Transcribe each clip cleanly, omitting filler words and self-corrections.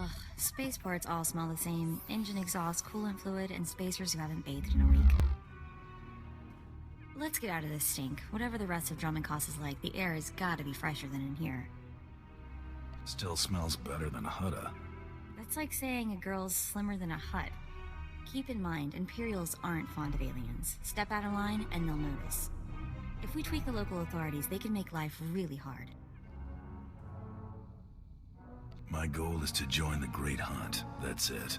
Ugh, spaceports all smell the same. Engine exhaust, coolant fluid, and spacers who haven't bathed in a week. Let's get out of this stink. Whatever the rest of Dromund Kaas is like, the air has gotta be fresher than in here. Still smells better than Hutta. That's like saying a girl's slimmer than a hut. Keep in mind, Imperials aren't fond of aliens. Step out of line and they'll notice. If we tweak the local authorities, they can make life really hard. My goal is to join the Great Hunt. That's it.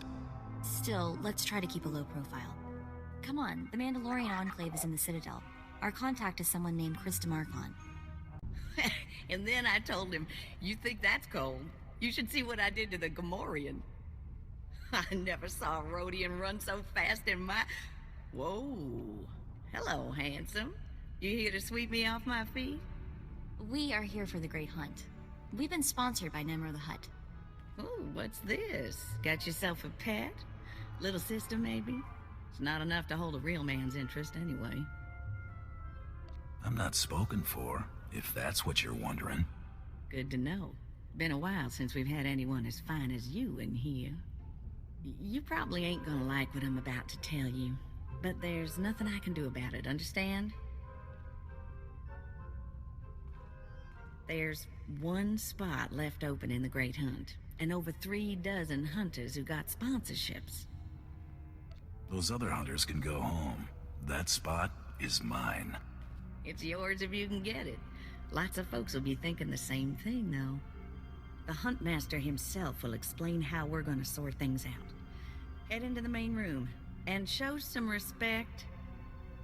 Still, let's try to keep a low profile. Come on, the Mandalorian Enclave is in the Citadel. Our contact is someone named Chris DeMarcon. And then I told him, you think that's cold? You should see what I did to the Gamorrean. I never saw a Rhodian run so fast in my... Whoa. Hello, handsome. You here to sweep me off my feet? We are here for the Great Hunt. We've been sponsored by Nemro the Hutt. Ooh, what's this? Got yourself a pet? Little sister, maybe? It's not enough to hold a real man's interest, anyway. I'm not spoken for, if that's what you're wondering. Good to know. Been a while since we've had anyone as fine as you in here. You probably ain't gonna like what I'm about to tell you, but there's nothing I can do about it, understand? There's one spot left open in the Great Hunt, and over 3 dozen hunters who got sponsorships. Those other hunters can go home. That spot is mine. It's yours if you can get it. Lots of folks will be thinking the same thing, though. The Huntmaster himself will explain how we're gonna sort things out. Head into the main room, and show some respect.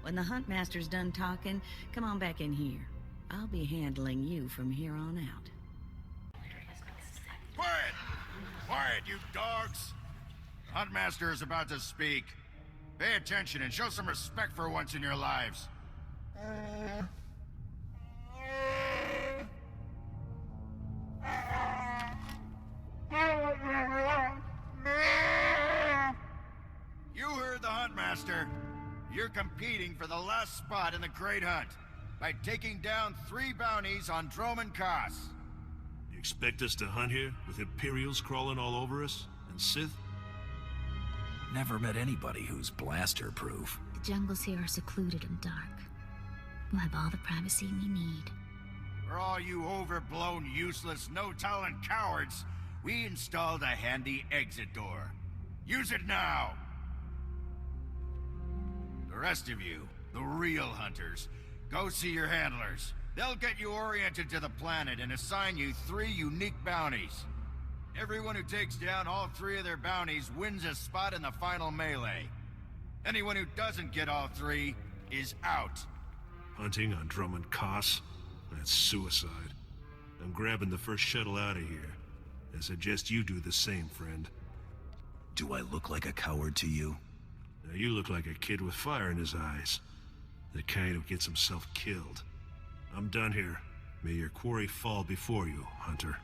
When the Huntmaster's done talking, come on back in here. I'll be handling you from here on out. Quiet! Quiet, you dogs! Huntmaster is about to speak. Pay attention and show some respect for once in your lives. You heard the Huntmaster. You're competing for the last spot in the Great Hunt by taking down 3 bounties on Dromund Kaas. You expect us to hunt here with Imperials crawling all over us? And Sith? Never met anybody who's blaster-proof. The jungles here are secluded and dark. We'll have all the privacy we need. For all you overblown, useless, no-talent cowards, we installed a handy exit door. Use it now! The rest of you, the real hunters, go see your handlers. They'll get you oriented to the planet and assign you 3 unique bounties. Everyone who takes down all 3 of their bounties wins a spot in the final melee. Anyone who doesn't get all 3 is out. Hunting on Dromund Kaas? That's suicide. I'm grabbing the first shuttle out of here. I suggest you do the same, friend. Do I look like a coward to you? Now you look like a kid with fire in his eyes. The kind who gets himself killed. I'm done here. May your quarry fall before you, Hunter.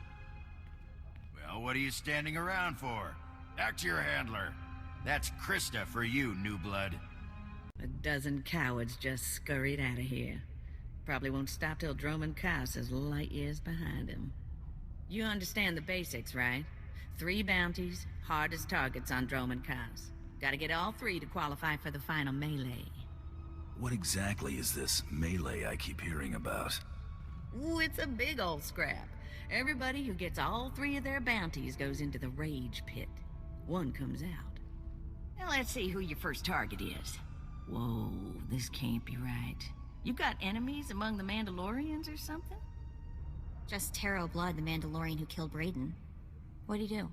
Well, what are you standing around for? Back to your handler. That's Krista for you, new blood. A dozen cowards just scurried out of here. Probably won't stop till Dromund Kaas is light years behind him. You understand the basics, right? 3 bounties, hardest targets on Dromund Kaas. Gotta get all 3 to qualify for the final melee. What exactly is this melee I keep hearing about? Ooh, it's a big old scrap. Everybody who gets all 3 of their bounties goes into the rage pit. One comes out. Now let's see who your first target is. Whoa, this can't be right. You got enemies among the Mandalorians or something? Just Taro Blood, the Mandalorian who killed Brayden. What'd he do?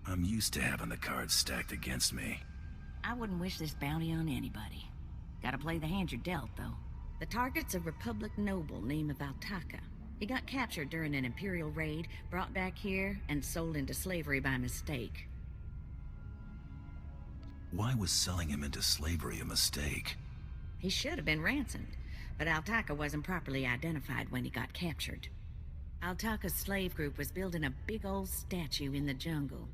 I'm used to having the cards stacked against me. I wouldn't wish this bounty on anybody. Gotta play the hand you're dealt, though. The target's a Republic noble named Valtaka. He got captured during an Imperial raid, brought back here, and sold into slavery by mistake. Why was selling him into slavery a mistake? He should have been ransomed, but Altaka wasn't properly identified when he got captured. Altaka's slave group was building a big old statue in the jungle.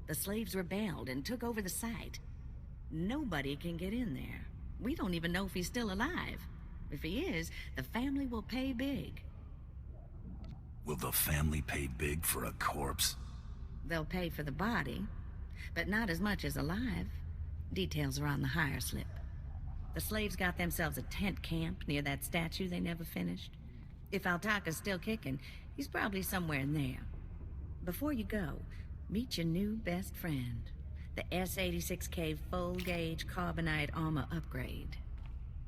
The slaves rebelled and took over the site. Nobody can get in there. We don't even know if he's still alive. If he is, the family will pay big. Will the family pay big for a corpse? They'll pay for the body, but not as much as alive. Details are on the hire slip. The slaves got themselves a tent camp near that statue they never finished. If Altaka's still kicking, he's probably somewhere in there. Before you go, meet your new best friend, the S-86K full-gauge carbonite armor upgrade.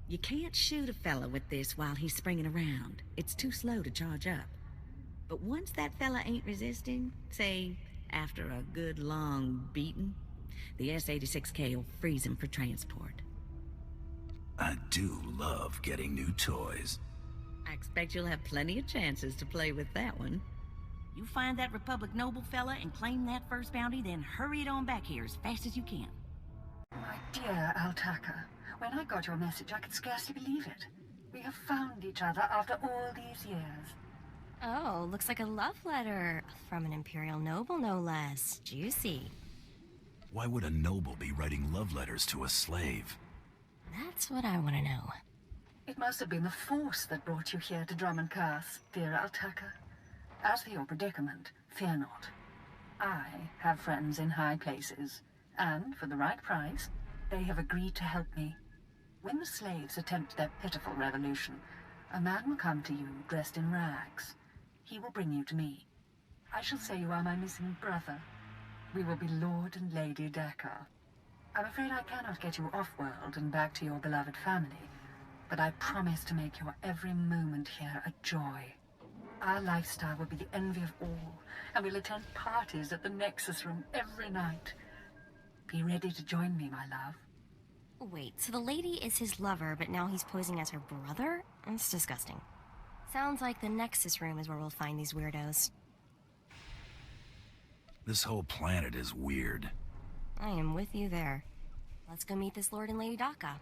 You can't shoot a fella with this while he's springing around. It's too slow to charge up. But once that fella ain't resisting, say, after a good long beating, the S-86K will freeze him for transport. I do love getting new toys. I expect you'll have plenty of chances to play with that one. You find that Republic noble fella and claim that first bounty, then hurry it on back here as fast as you can. My dear Altaka, when I got your message, I could scarcely believe it. We have found each other after all these years. Oh, looks like a love letter. From an Imperial noble, no less. Juicy. Why would a noble be writing love letters to a slave? That's what I want to know. It must have been the Force that brought you here to Dromund Kaas, dear Altaka. As for your predicament, fear not. I have friends in high places, and for the right price, they have agreed to help me. When the slaves attempt their pitiful revolution, a man will come to you dressed in rags. He will bring you to me. I shall say you are my missing brother. We will be Lord and Lady Dakar. I'm afraid I cannot get you off-world and back to your beloved family, but I promise to make your every moment here a joy. Our lifestyle will be the envy of all, and we'll attend parties at the Nexus Room every night. Be ready to join me, my love. Wait, so the lady is his lover, but now he's posing as her brother? That's disgusting. Sounds like the Nexus Room is where we'll find these weirdos. This whole planet is weird. I am with you there. Let's go meet this Lord and Lady Daka.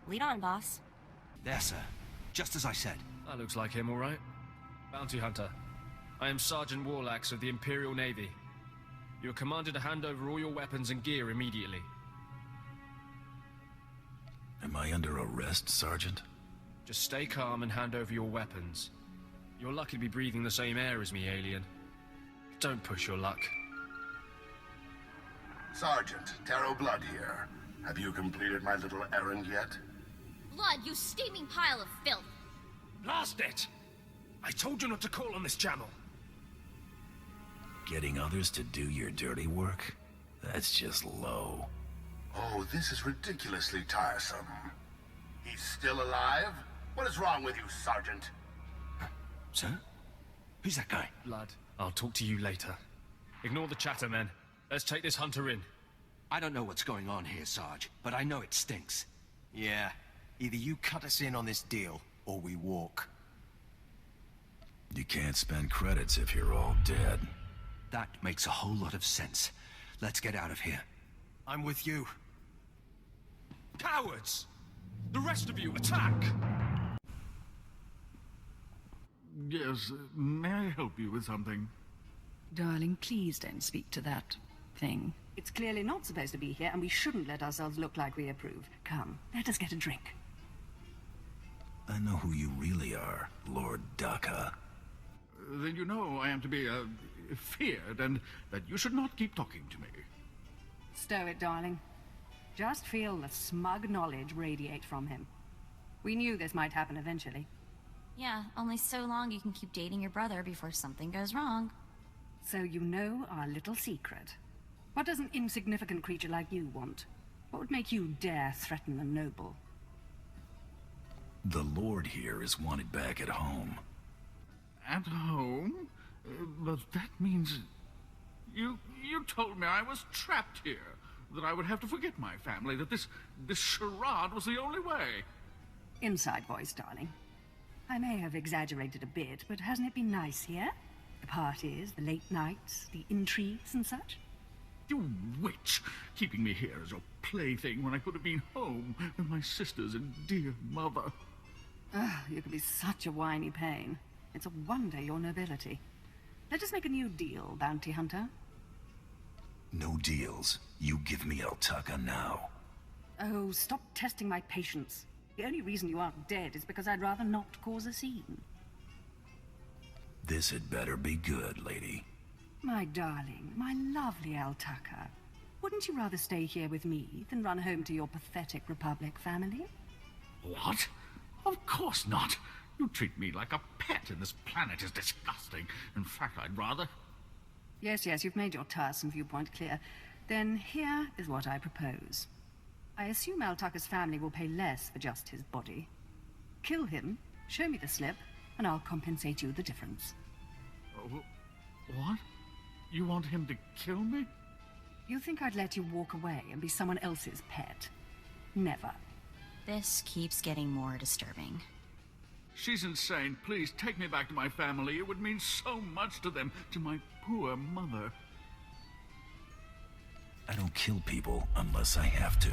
Lead on, boss. There, sir. Just as I said. That looks like him, all right. Bounty Hunter. I am Sergeant Warlax of the Imperial Navy. You are commanded to hand over all your weapons and gear immediately. Am I under arrest, Sergeant? Just stay calm and hand over your weapons. You're lucky to be breathing the same air as me, alien. Don't push your luck. Sergeant, Taro Blood here. Have you completed my little errand yet? Blood, you steaming pile of filth! Blast it! I told you not to call on this channel. Getting others to do your dirty work? That's just low. Oh, this is ridiculously tiresome. He's still alive? What is wrong with you, Sergeant? Sir? Who's that guy? Blood, I'll talk to you later. Ignore the chatter, men. Let's take this hunter in. I don't know what's going on here, Sarge, but I know it stinks. Yeah. Either you cut us in on this deal, or we walk. You can't spend credits if you're all dead. That makes a whole lot of sense. Let's get out of here. I'm with you. Cowards! The rest of you, attack! Yes, may I help you with something? Darling, please don't speak to that thing. It's clearly not supposed to be here, and we shouldn't let ourselves look like we approve. Come, let us get a drink. I know who you really are, Lord Daka. Then you know I am to be, feared, and that you should not keep talking to me. Stow it, darling. Just feel the smug knowledge radiate from him. We knew this might happen eventually. Yeah, only so long you can keep dating your brother before something goes wrong. So you know our little secret. What does an insignificant creature like you want? What would make you dare threaten the noble? The Lord here is wanted back at home. At home? But that means... You told me I was trapped here. That I would have to forget my family. That this charade was the only way. Inside voice, darling. I may have exaggerated a bit, but hasn't it been nice here? The parties, the late nights, the intrigues and such? You witch! Keeping me here as your plaything when I could have been home with my sisters and dear mother. Ah, you can be such a whiny pain. It's a wonder your nobility. Let us make a new deal, Bounty Hunter. No deals. You give me Altaka now. Oh, stop testing my patience. The only reason you aren't dead is because I'd rather not cause a scene. This had better be good, lady. My darling, my lovely Altaka. Wouldn't you rather stay here with me than run home to your pathetic Republic family? What? Of course not. You treat me like a pet, and this planet is disgusting. In fact, I'd rather... Yes, you've made your tiresome viewpoint clear. Then here is what I propose. I assume Altaka's family will pay less for just his body. Kill him, show me the slip, and I'll compensate you the difference. What? You want him to kill me? You think I'd let you walk away and be someone else's pet? Never. This keeps getting more disturbing. She's insane. Please, take me back to my family. It would mean so much to them, to my poor mother. I don't kill people unless I have to.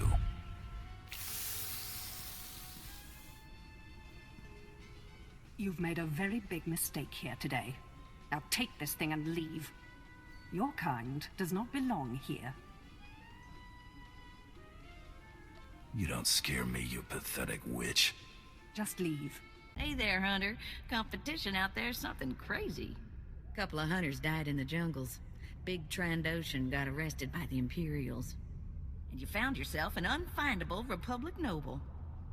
You've made a very big mistake here today. Now take this thing and leave. Your kind does not belong here. You don't scare me, you pathetic witch. Just leave. Hey there, Hunter. Competition out there's something crazy. A couple of hunters died in the jungles. Big Trandoshan got arrested by the Imperials. And you found yourself an unfindable Republic noble.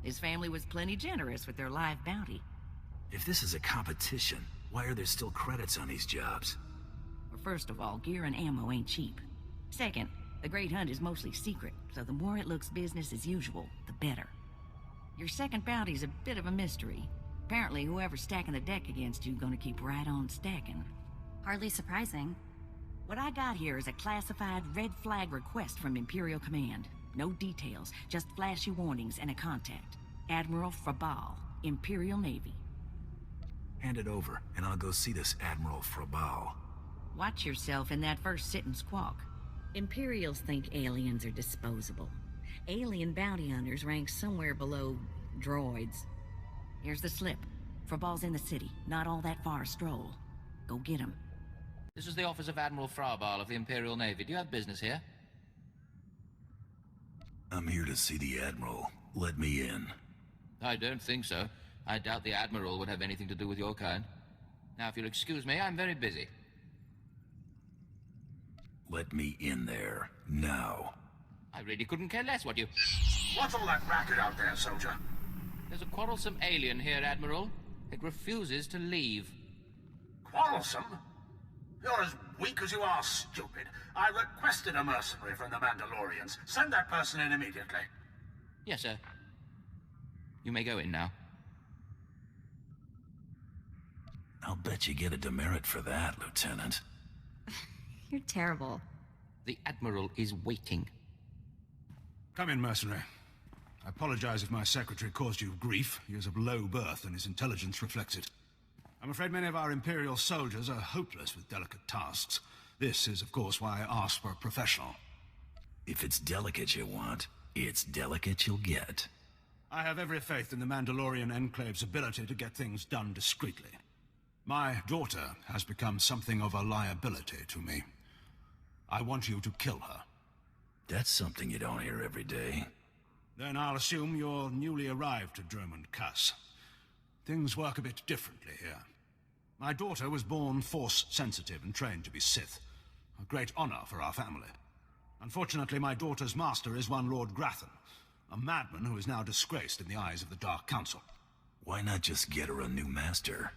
His family was plenty generous with their live bounty. If this is a competition, why are there still credits on these jobs? Well, first of all, gear and ammo ain't cheap. Second, the Great Hunt is mostly secret, so the more it looks business as usual, the better. Your second bounty's a bit of a mystery. Apparently, whoever's stacking the deck against you gonna keep right on stacking. Hardly surprising. What I got here is a classified red flag request from Imperial Command. No details, just flashy warnings and a contact. Admiral Frabal, Imperial Navy. Hand it over, and I'll go see this Admiral Frabal. Watch yourself in that first sit and squawk. Imperials think aliens are disposable. Alien bounty hunters rank somewhere below droids. Here's the slip. Frabal's in the city, not all that far a stroll. Go get him. This is the office of Admiral Frabal of the Imperial Navy. Do you have business here? I'm here to see the Admiral. Let me in. I don't think so. I doubt the Admiral would have anything to do with your kind. Now, if you'll excuse me, I'm very busy. Let me in there, now. I really couldn't care less what you... What's all that racket out there, soldier? There's a quarrelsome alien here, Admiral. It refuses to leave. Quarrelsome? You're as weak as you are stupid. I requested a mercenary from the Mandalorians. Send that person in immediately. Yes, sir. You may go in now. I'll bet you get a demerit for that, Lieutenant. You're terrible. The Admiral is waiting. Come in, mercenary. I apologize if my secretary caused you grief. He is of low birth, and his intelligence reflects it. I'm afraid many of our Imperial soldiers are hopeless with delicate tasks. This is, of course, why I asked for a professional. If it's delicate you want, it's delicate you'll get. I have every faith in the Mandalorian Enclave's ability to get things done discreetly. My daughter has become something of a liability to me. I want you to kill her. That's something you don't hear every day. Then I'll assume you're newly arrived at Dromund Kaas. Things work a bit differently here. My daughter was born Force-sensitive and trained to be Sith. A great honor for our family. Unfortunately, my daughter's master is one Lord Grathan, a madman who is now disgraced in the eyes of the Dark Council. Why not just get her a new master?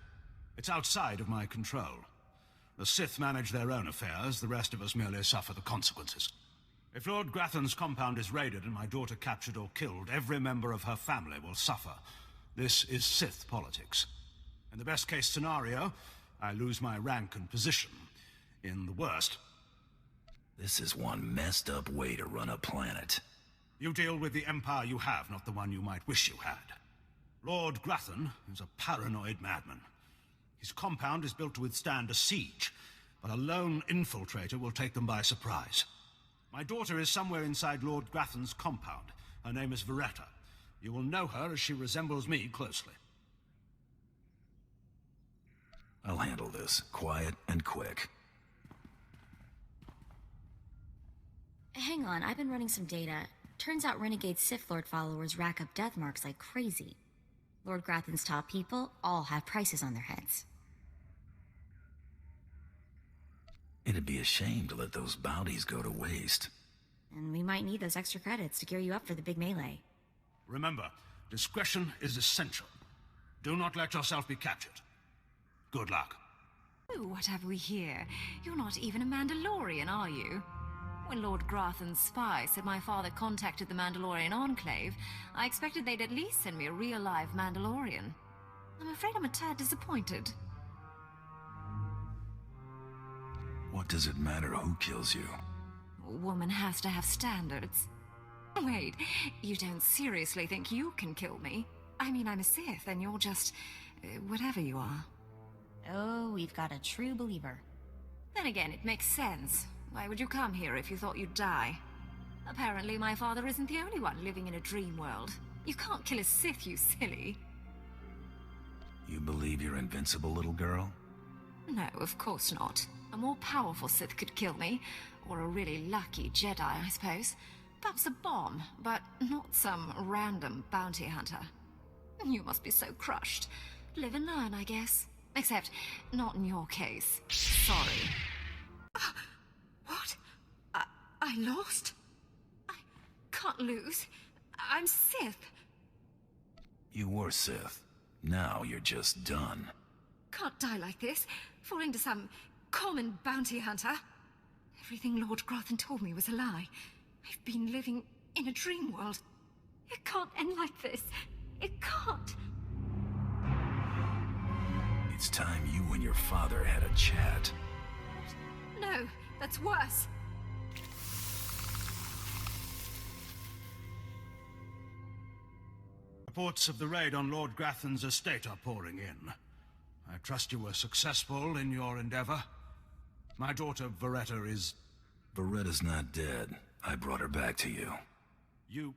It's outside of my control. The Sith manage their own affairs, the rest of us merely suffer the consequences. If Lord Grathan's compound is raided and my daughter captured or killed, every member of her family will suffer. This is Sith politics. In the best-case scenario, I lose my rank and position. In the worst... This is one messed up way to run a planet. You deal with the empire you have, not the one you might wish you had. Lord Grathan is a paranoid madman. His compound is built to withstand a siege, but a lone infiltrator will take them by surprise. My daughter is somewhere inside Lord Grathan's compound. Her name is Veretta. You will know her as she resembles me closely. I'll handle this, quiet and quick. Hang on, I've been running some data. Turns out renegade Sith Lord followers rack up death marks like crazy. Lord Grathan's top people all have prices on their heads. It'd be a shame to let those bounties go to waste. And we might need those extra credits to gear you up for the big melee. Remember, discretion is essential. Do not let yourself be captured. Good luck. Oh, what have we here? You're not even a Mandalorian, are you? When Lord Grathan's spy said my father contacted the Mandalorian Enclave, I expected they'd at least send me a real-life Mandalorian. I'm afraid I'm a tad disappointed. What does it matter who kills you? A woman has to have standards. Wait, you don't seriously think you can kill me? I mean, I'm a Sith, and you're just... whatever you are. Oh, we've got a true believer. Then again, it makes sense. Why would you come here if you thought you'd die? Apparently, my father isn't the only one living in a dream world. You can't kill a Sith, you silly. You believe you're invincible, little girl? No, of course not. A more powerful Sith could kill me. Or a really lucky Jedi, I suppose. Perhaps a bomb, but not some random bounty hunter. You must be so crushed. Live and learn, I guess. Except, not in your case. Sorry. What? I lost? I can't lose. I'm Sith. You were Sith. Now you're just done. Can't die like this, falling to some common bounty hunter. Everything Lord Grathan told me was a lie. I've been living in a dream world. It can't end like this. It can't. It's time you and your father had a chat. No, that's worse. Reports of the raid on Lord Grathan's estate are pouring in. I trust you were successful in your endeavor. My daughter, Veretta, is... Veretta's not dead. I brought her back to you. You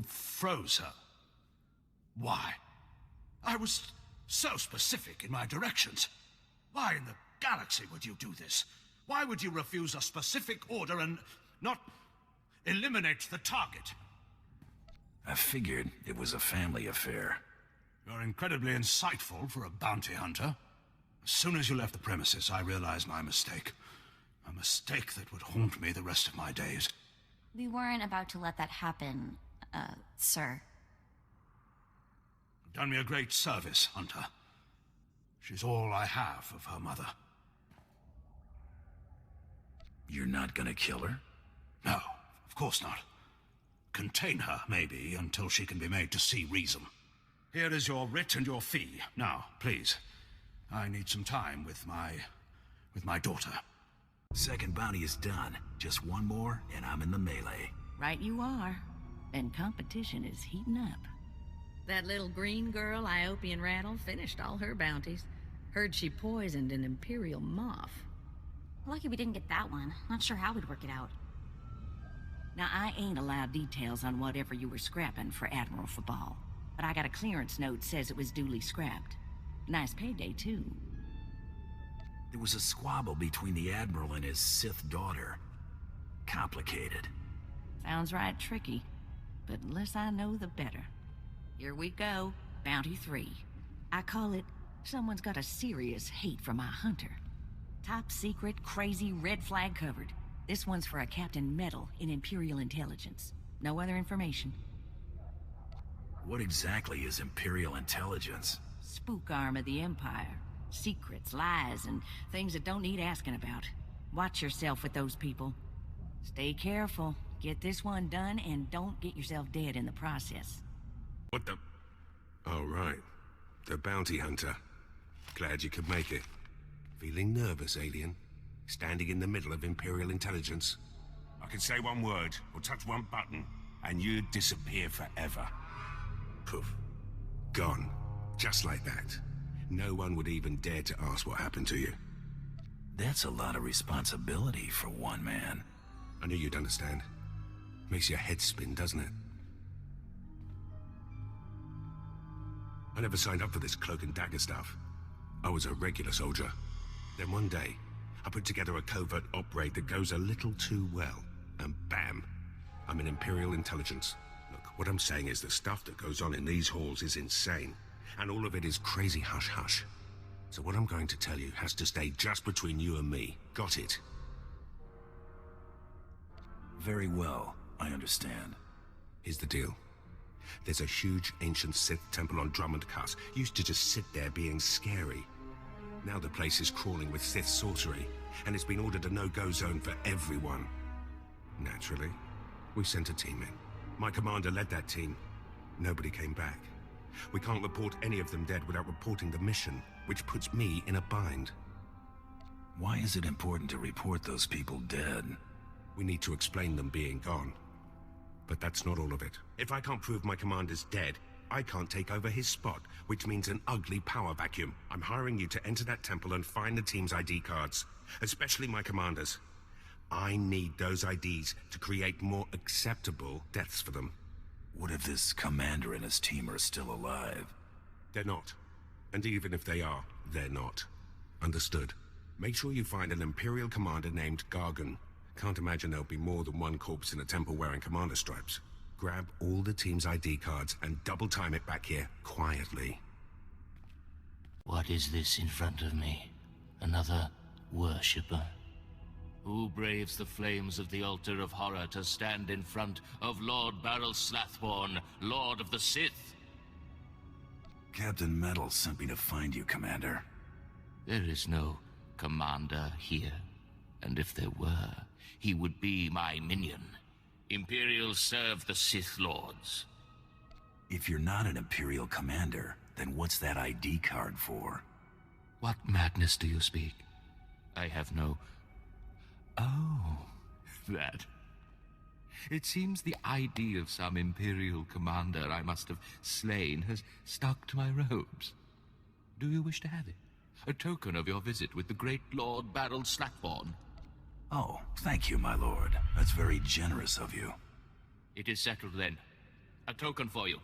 froze her. Why? I was so specific in my directions. Why in the galaxy would you do this? Why would you refuse a specific order and not eliminate the target? I figured it was a family affair. You're incredibly insightful for a bounty hunter. As soon as you left the premises, I realized my mistake. A mistake that would haunt me the rest of my days. We weren't about to let that happen, sir. You've done me a great service, Hunter. She's all I have of her mother. You're not gonna kill her? No, of course not. Contain her, maybe, until she can be made to see reason. Here is your writ and your fee. Now, please. I need some time with my daughter. Second bounty is done. Just one more, and I'm in the melee. Right you are. And competition is heating up. That little green girl, Iopian Rattle, finished all her bounties. Heard she poisoned an Imperial moth. Lucky we didn't get that one. Not sure how we'd work it out. Now, I ain't allowed details on whatever you were scrapping for Admiral Fabal, but I got a clearance note says it was duly scrapped. Nice payday, too. There was a squabble between the Admiral and his Sith daughter. Complicated. Sounds right tricky, but the less I know, the better. Here we go, Bounty 3. I call it, someone's got a serious hate for my hunter. Top secret, crazy, red flag covered. This one's for a Captain Metal in Imperial Intelligence. No other information. What exactly is Imperial Intelligence? Spook arm of the Empire. Secrets, lies, and things that don't need asking about. Watch yourself with those people. Stay careful. Get this one done, and don't get yourself dead in the process. What the... Oh, right. The bounty hunter. Glad you could make it. Feeling nervous, alien? Standing in the middle of Imperial Intelligence? I could say one word, or touch one button, and you'd disappear forever. Poof. Gone. Just like that. No one would even dare to ask what happened to you. That's a lot of responsibility for one man. I knew you'd understand. Makes your head spin, doesn't it? I never signed up for this cloak and dagger stuff. I was a regular soldier. Then one day, I put together a covert op raid that goes a little too well. And bam, I'm in Imperial Intelligence. Look, what I'm saying is the stuff that goes on in these halls is insane. And all of it is crazy hush-hush. So what I'm going to tell you has to stay just between you and me. Got it? Very well, I understand. Here's the deal. There's a huge ancient Sith temple on Dromund Kaas. Used to just sit there being scary. Now the place is crawling with Sith sorcery, and it's been ordered a no-go zone for everyone. Naturally, we sent a team in. My commander led that team. Nobody came back. We can't report any of them dead without reporting the mission, which puts me in a bind. Why is it important to report those people dead? We need to explain them being gone. But that's not all of it. If I can't prove my commander's dead, I can't take over his spot, which means an ugly power vacuum. I'm hiring you to enter that temple and find the team's ID cards, especially my commander's. I need those IDs to create more acceptable deaths for them. What if this commander and his team are still alive? They're not. And even if they are, they're not. Understood. Make sure you find an Imperial commander named Gargan. Can't imagine there'll be more than one corpse in a temple wearing commander stripes. Grab all the team's ID cards and double time it back here, quietly. What is this in front of me? Another worshipper? Who braves the flames of the altar of horror to stand in front of Lord Baral Slathborn, Lord of the Sith? Captain Metal sent me to find you, Commander. There is no commander here, and if there were, he would be my minion. Imperials serve the Sith Lords. If you're not an Imperial commander, then what's that ID card for? What madness do you speak? I have no... Oh, that. It seems the ID of some Imperial commander I must have slain has stuck to my robes. Do you wish to have it? A token of your visit with the great Lord Baral Slathborn. Oh, thank you, my lord. That's very generous of you. It is settled then. A token for you.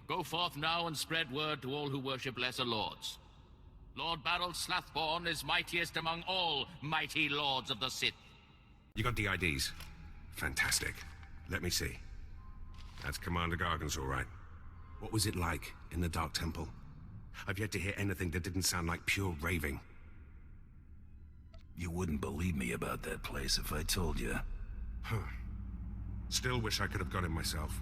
Go forth now and spread word to all who worship lesser lords. Lord Baral Slathborn is mightiest among all mighty lords of the Sith. You got the IDs? Fantastic. Let me see. That's Commander Gargan's all right. What was it like in the Dark Temple? I've yet to hear anything that didn't sound like pure raving. You wouldn't believe me about that place if I told you. Huh. Still wish I could have got it myself.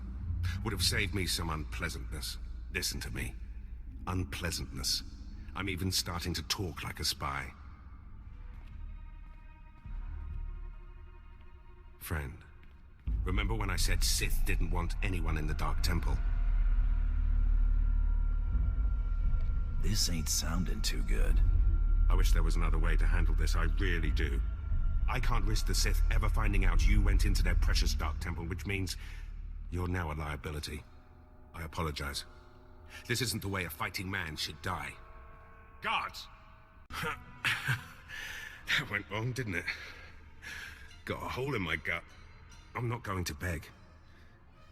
Would have saved me some unpleasantness. Listen to me. Unpleasantness. I'm even starting to talk like a spy. Friend, remember when I said Sith didn't want anyone in the Dark Temple? This ain't sounding too good. I wish there was another way to handle this, I really do. I can't risk the Sith ever finding out you went into their precious Dark Temple, which means you're now a liability. I apologize. This isn't the way a fighting man should die. Guards! That went wrong, didn't it? Got a hole in my gut. I'm not going to beg.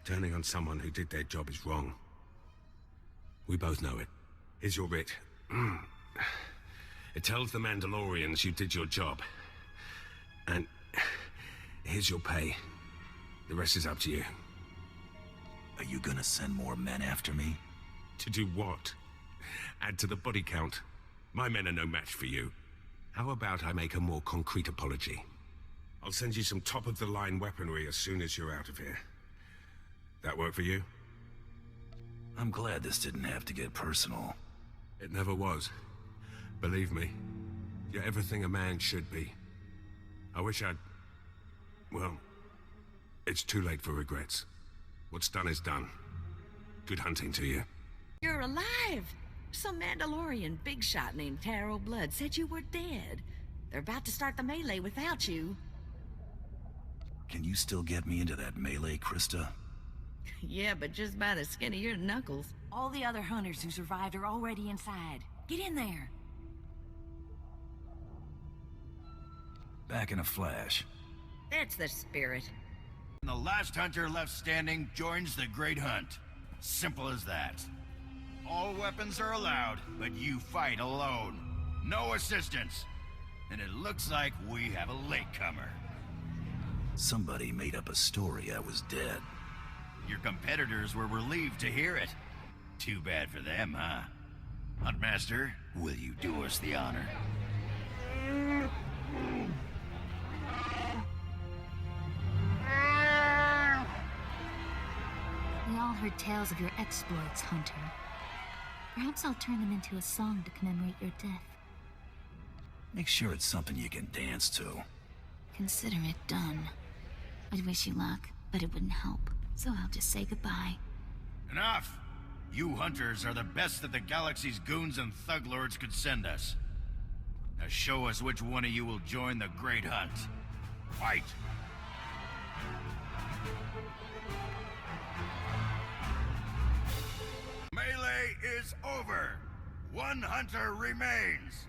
Turning on someone who did their job is wrong. We both know it. Here's your writ. It tells the Mandalorians you did your job. And here's your pay. The rest is up to you. Are you gonna send more men after me? To do what? Add to the body count? My men are no match for you. How about I make a more concrete apology? I'll send you some top-of-the-line weaponry as soon as you're out of here. That work for you? I'm glad this didn't have to get personal. It never was. Believe me, you're everything a man should be. I wish I'd... Well, it's too late for regrets. What's done is done. Good hunting to you. You're alive! Some Mandalorian big shot named Taro Blood said you were dead. They're about to start the melee without you. Can you still get me into that melee, Krista? Yeah, but just by the skin of your knuckles. All the other hunters who survived are already inside. Get in there. Back in a flash. That's the spirit. And the last hunter left standing joins the Great Hunt. Simple as that. All weapons are allowed, but you fight alone. No assistance. And it looks like we have a latecomer. Somebody made up a story I was dead. Your competitors were relieved to hear it. Too bad for them, huh? Huntmaster, will you do us the honor? We all heard tales of your exploits, Hunter. Perhaps I'll turn them into a song to commemorate your death. Make sure it's something you can dance to. Consider it done. I'd wish you luck, but it wouldn't help. So I'll just say goodbye. Enough! You hunters are the best that the galaxy's goons and thug lords could send us. Now show us which one of you will join the Great Hunt. Fight! Melee is over. One hunter remains.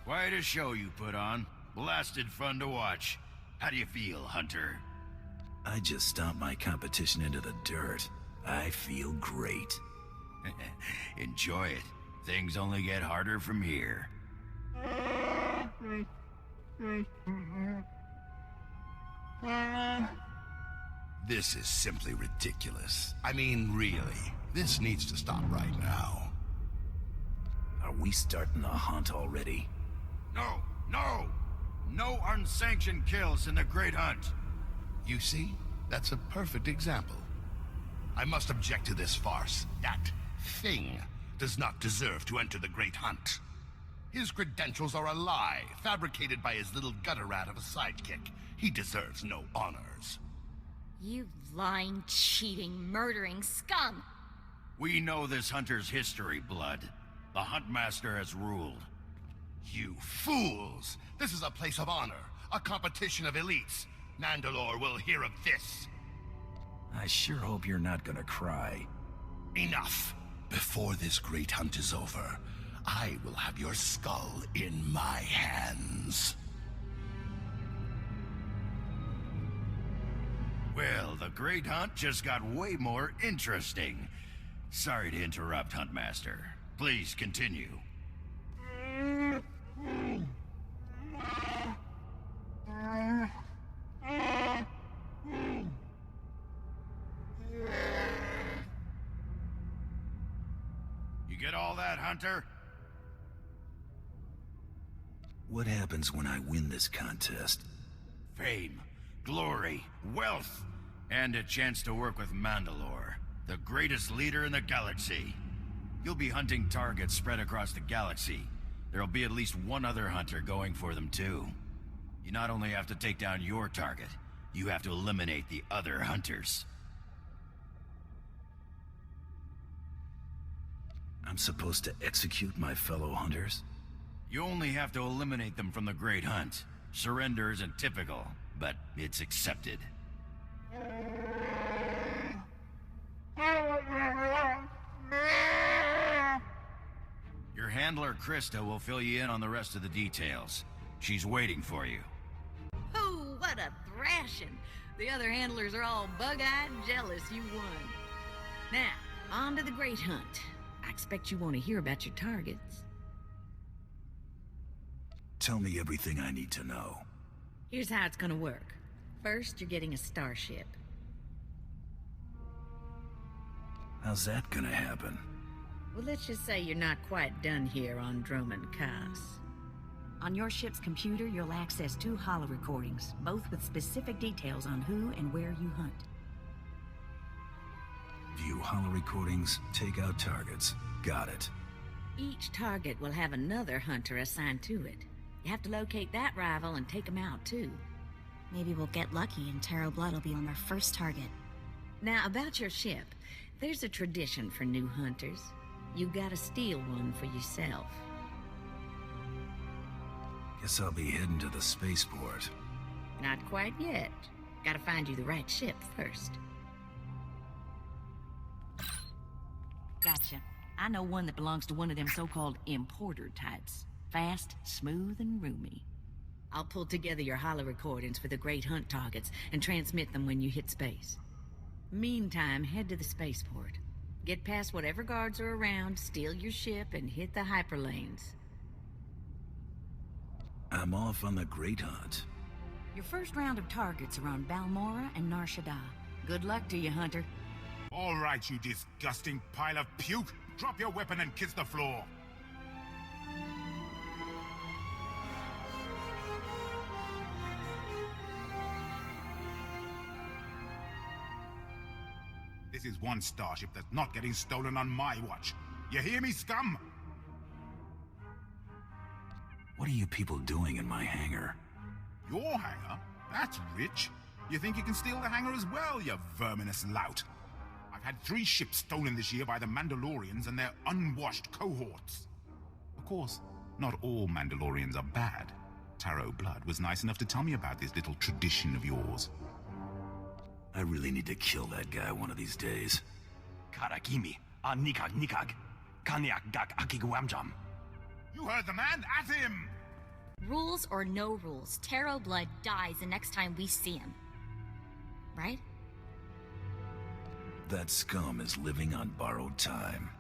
Quite a show you put on. Blasted fun to watch. How do you feel, Hunter? I just stomped my competition into the dirt. I feel great. Enjoy it. Things only get harder from here. This is simply ridiculous. I mean, really. This needs to stop right now. Are we starting the hunt already? No! No! No unsanctioned kills in the Great Hunt. You see? That's a perfect example. I must object to this farce. That thing does not deserve to enter the Great Hunt. His credentials are a lie, fabricated by his little gutter rat of a sidekick. He deserves no honors. You lying, cheating, murdering scum! We know this hunter's history, Blood. The Huntmaster has ruled. You fools! This is a place of honor, a competition of elites. Mandalore will hear of this. I sure hope you're not gonna cry. Enough! Before this great hunt is over, I will have your skull in my hands. Well, the Great Hunt just got way more interesting. Sorry to interrupt, Huntmaster. Please continue. You get all that, Hunter? What happens when I win this contest? Fame, glory, wealth, and a chance to work with Mandalore, the greatest leader in the galaxy. You'll be hunting targets spread across the galaxy. There'll be at least one other hunter going for them too. You not only have to take down your target, you have to eliminate the other hunters. I'm supposed to execute my fellow hunters? You only have to eliminate them from the Great Hunt. Surrender isn't typical, but it's accepted. Your handler, Krista, will fill you in on the rest of the details. She's waiting for you. Oh, what a thrashing! The other handlers are all bug-eyed and jealous you won. Now, on to the Great Hunt. I expect you want to hear about your targets. Tell me everything I need to know. Here's how it's gonna work. First, you're getting a starship. How's that gonna happen? Well, let's just say you're not quite done here on Dromund Kaas. On your ship's computer, you'll access 2 holo recordings, both with specific details on who and where you hunt. View holo recordings, take out targets. Got it. Each target will have another hunter assigned to it. You have to locate that rival and take him out, too. Maybe we'll get lucky and Taro Blood will be on our first target. Now, about your ship, there's a tradition for new hunters. You gotta steal one for yourself. Guess I'll be heading to the spaceport. Not quite yet. Gotta find you the right ship first. Gotcha. I know one that belongs to one of them so-called importer types. Fast, smooth, and roomy. I'll pull together your holo recordings for the Great Hunt targets and transmit them when you hit space. Meantime, head to the spaceport. Get past whatever guards are around, steal your ship, and hit the hyperlanes. I'm off on the Great Hunt. Your first round of targets are on Balmora and Nar Shaddaa. Good luck to you, Hunter. All right, you disgusting pile of puke. Drop your weapon and kiss the floor. This is one starship that's not getting stolen on my watch. You hear me, scum? What are you people doing in my hangar? Your hangar? That's rich. You think you can steal the hangar as well, you verminous lout? I've had 3 ships stolen this year by the Mandalorians and their unwashed cohorts. Of course, not all Mandalorians are bad. Taro Blood was nice enough to tell me about this little tradition of yours. I really need to kill that guy one of these days. Karakimi, nikag nikag, kanyak dak akiguamjam. You heard the man, at him! Rules or no rules, Taro Blood dies the next time we see him. Right? That scum is living on borrowed time.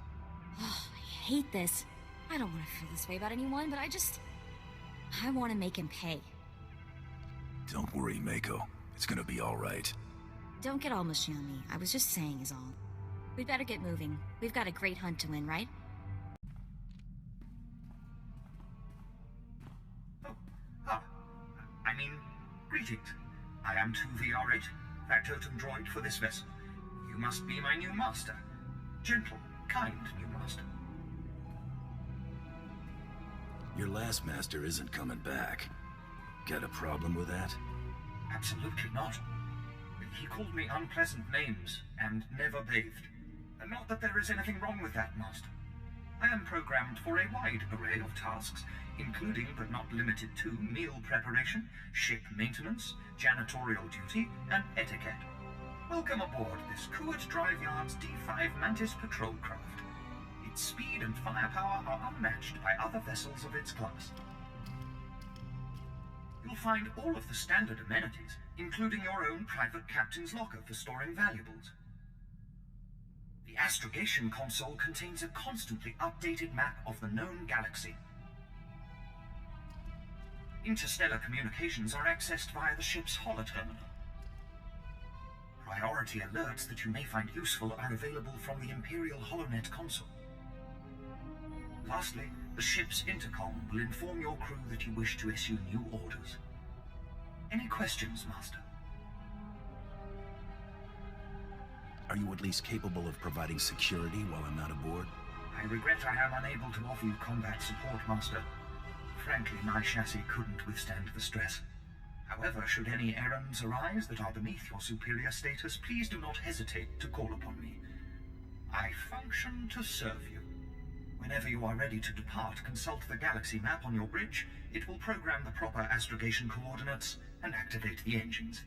Oh, I hate this. I don't want to feel this way about anyone, but I want to make him pay. Don't worry, Mako. It's gonna be all right. Don't get all mushy on me. I was just saying is all. We'd better get moving. We've got a great hunt to win, right? Greetings. I am 2VR8, factotum droid for this vessel. You must be my new master. Gentle, kind new master. Your last master isn't coming back. Got a problem with that? Absolutely not. He called me unpleasant names and never bathed. And not that there is anything wrong with that, master. I am programmed for a wide array of tasks, including but not limited to meal preparation, ship maintenance, janitorial duty, and etiquette. Welcome aboard this Kuat Drive Yard's D5 Mantis patrol craft. Its speed and firepower are unmatched by other vessels of its class. You'll find all of the standard amenities, including your own private captain's locker for storing valuables. The astrogation console contains a constantly updated map of the known galaxy. Interstellar communications are accessed via the ship's holoterminal. Priority alerts that you may find useful are available from the Imperial HoloNet console. Lastly, the ship's intercom will inform your crew that you wish to issue new orders. Any questions, Master? Are you at least capable of providing security while I'm not aboard? I regret I am unable to offer you combat support, Master. Frankly, my chassis couldn't withstand the stress. However, should any errands arise that are beneath your superior status, please do not hesitate to call upon me. I function to serve you. Whenever you are ready to depart, consult the galaxy map on your bridge. It will program the proper astrogation coordinates and activate the engines.